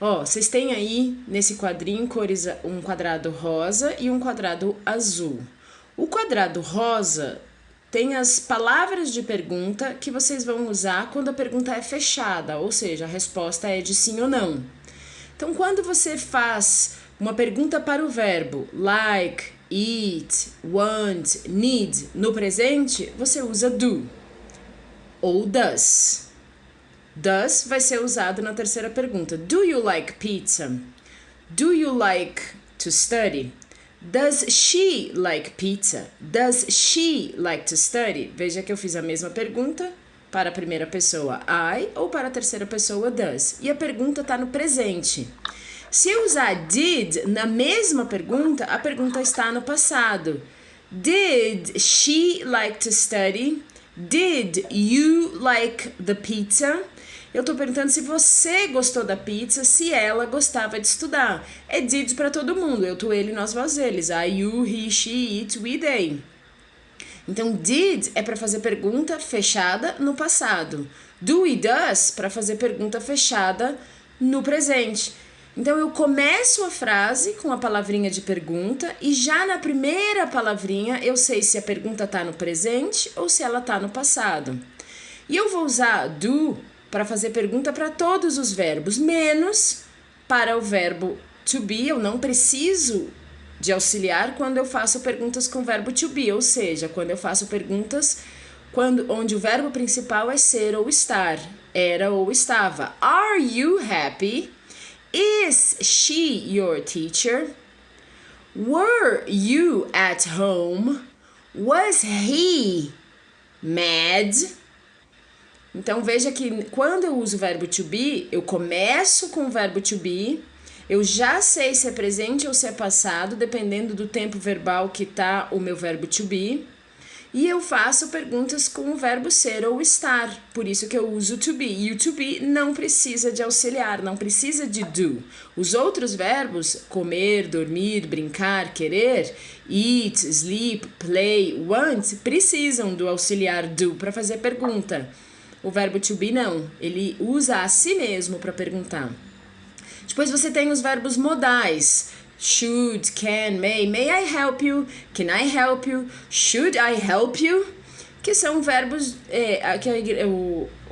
Ó, vocês têm aí nesse quadrinho cores, um quadrado rosa e um quadrado azul. O quadrado rosa tem as palavras de pergunta que vocês vão usar quando a pergunta é fechada, ou seja, a resposta é de sim ou não. Então, quando você faz uma pergunta para o verbo like, eat, want, need no presente, você usa do ou does. Does vai ser usado na terceira pergunta. Do you like pizza? Do you like to study? Does she like pizza? Does she like to study? Veja que eu fiz a mesma pergunta para a primeira pessoa I ou para a terceira pessoa does. E a pergunta está no presente. Se eu usar did na mesma pergunta, a pergunta está no passado. Did she like to study? Did you like the pizza? Eu estou perguntando se você gostou da pizza, se ela gostava de estudar. É did para todo mundo. Eu, tu, ele, nós, vós, eles. I, you, he, she, it, we, they. Então, did é para fazer pergunta fechada no passado. Do e does para fazer pergunta fechada no presente. Então, eu começo a frase com a palavrinha de pergunta e já na primeira palavrinha eu sei se a pergunta está no presente ou se ela está no passado. E eu vou usar do para fazer pergunta para todos os verbos, menos para o verbo to be. Eu não preciso de auxiliar quando eu faço perguntas com o verbo to be, ou seja, quando eu faço perguntas onde o verbo principal é ser ou estar, era ou estava. Are you happy? Is she your teacher? Were you at home? Was he mad? Então, veja que quando eu uso o verbo to be, eu começo com o verbo to be, eu já sei se é presente ou se é passado, dependendo do tempo verbal que tá o meu verbo to be, e eu faço perguntas com o verbo ser ou estar, por isso que eu uso to be. E o to be não precisa de auxiliar, não precisa de do. Os outros verbos, comer, dormir, brincar, querer, eat, sleep, play, want, precisam do auxiliar do para fazer pergunta. O verbo to be não, ele usa a si mesmo para perguntar. Depois você tem os verbos modais. Should, can, may I help you? Can I help you? Should I help you? Que são verbos que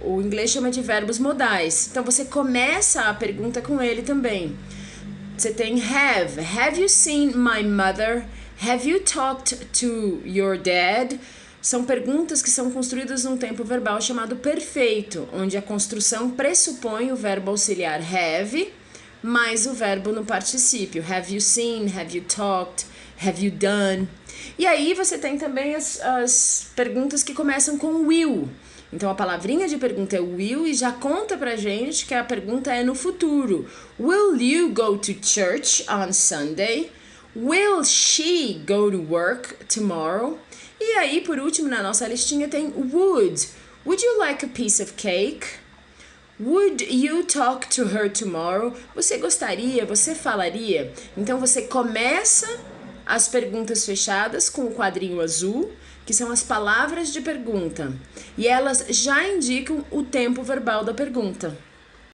o inglês chama de verbos modais. Então você começa a pergunta com ele também. Você tem have. Have you seen my mother? Have you talked to your dad? São perguntas que são construídas num tempo verbal chamado perfeito, onde a construção pressupõe o verbo auxiliar have, mais o verbo no particípio. Have you seen? Have you talked? Have you done? E aí você tem também as perguntas que começam com will. Então a palavrinha de pergunta é will e já conta pra gente que a pergunta é no futuro. Will you go to church on Sunday? Will she go to work tomorrow? E aí, por último, na nossa listinha tem would. Would you like a piece of cake? Would you talk to her tomorrow? Você gostaria? Você falaria? Então, você começa as perguntas fechadas com o quadrinho azul, que são as palavras de pergunta. E elas já indicam o tempo verbal da pergunta.